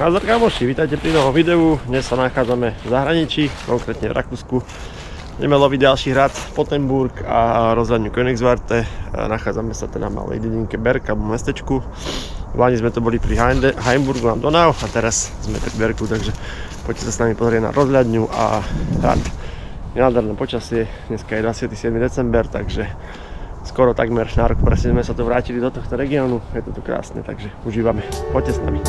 Nazdar kamoši, vítajte pri novom videu. Dnes sa nachádzame v zahraničí, konkrétne v Rakúsku. Ideme loviť ďalší hrad Pottenburg a rozhľadňu Konigswarte. Nachádzame sa teda v malej dedinke Berg alebo mestečku. V Lani sme to boli pri Heimburgu na Donau a teraz sme pri Bergu, takže poďte sa s nami pozrieť na rozhľadňu a hrad. Nádherné počasie, dneska je 27. december, takže skoro takmer na rok presne sme sa tu vrátili do tohto regiónu. Je to tu krásne, takže užívame. Poďte s nami.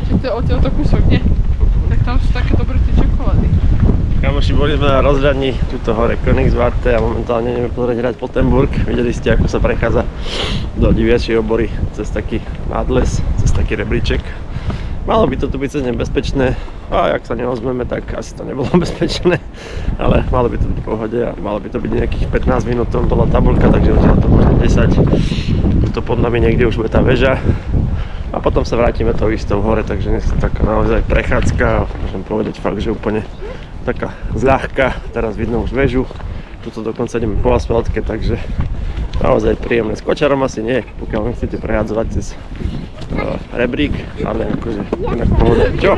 Či to je odtiaľto kúsok, nie? Tak tam sú také dobré tie čokolády. Kamoši, boli sme na rozhľadni tuto hore Konigswarte a momentálne ideme pozrieť hrad Pottenburg. Videli ste, ako sa prechádza do diviačej obory cez taký nadles, cez taký rebríček. Malo by to tu byť cez nebezpečné a ak sa neozmeme, tak asi to nebolo bezpečné, ale malo by to byť v pohode a malo by to byť nejakých 15 minút, tam bola tabuľka, takže odtiaľ to možno 10. Tuto pod nami niekde už bude tá väža. A potom sa vrátime tou istou hore, takže dnes je taká naozaj prechádzka, môžem povedať fakt, že úplne taká zľahka. Teraz vidno už väžu, tuto dokonca ideme po asfaltke, takže naozaj príjemné. S kočarom asi nie, pokiaľ nechcete prehádzovať cez rebrík, ale akože inak pohoda. Čo?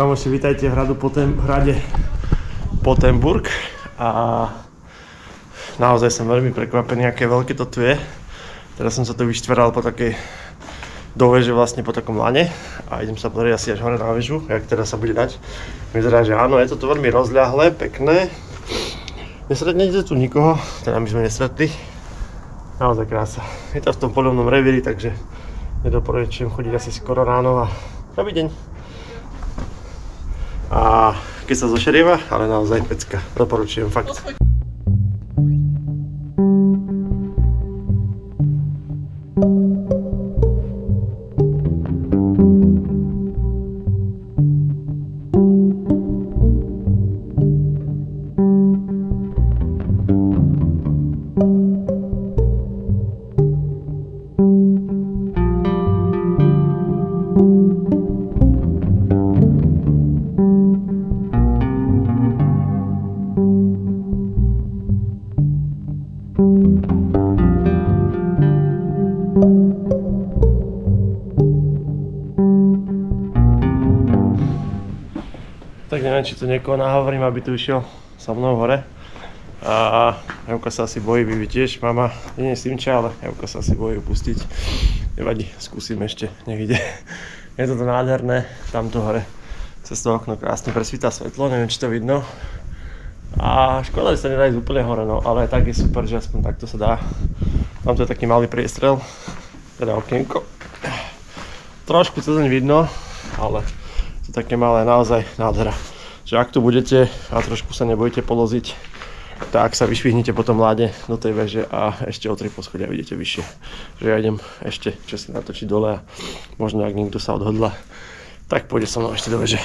Kamoši, vítajte v hrade Pottenburg a naozaj som veľmi prekvapený, aké veľké to tu je. Teraz som sa tu vyštveral po takej doveže, vlastne po takom lane a idem sa pozrieť asi až hore na väžu, jak teraz sa bude dať. Vyzerá, že áno, je to tu veľmi rozľahlé, pekné. Nesretnete tu nikoho, teda my sme nesretli. Naozaj krása. Je to v tom poľovnom revíri, takže nedoporučujem chodiť asi skoro ráno a dobrý deň. A keď sa zošerieva, ale naozaj pecka. Doporučujem, fakt. Tak neviem, či tu niekoho nahovorím, aby tu išiel so mnou hore. A Evka sa asi bojí, vy tiež, mama nie je Simča, ale Evka sa asi bojí pustiť. Nevadí, skúsim ešte, nech ide. Je to nádherné, tamto hore. Cez to okno krásne presvíta svetlo, neviem, či to vidno. A škoda, že sa nedá ísť úplne hore, no, ale tak je super, že aspoň takto sa dá. Tamto je taký malý priestrel, teda okienko. Trošku cezeň vidno, ale to také malé, naozaj nádhera. Že ak tu budete a trošku sa nebojíte poloziť, tak sa vyšvihnite potom láde do tej veže a ešte o 3 poschodia vidíte vyššie. Že ja idem ešte časne natočiť dole a možno ak niekto sa odhodla, tak pôjde so mnou ešte do veže.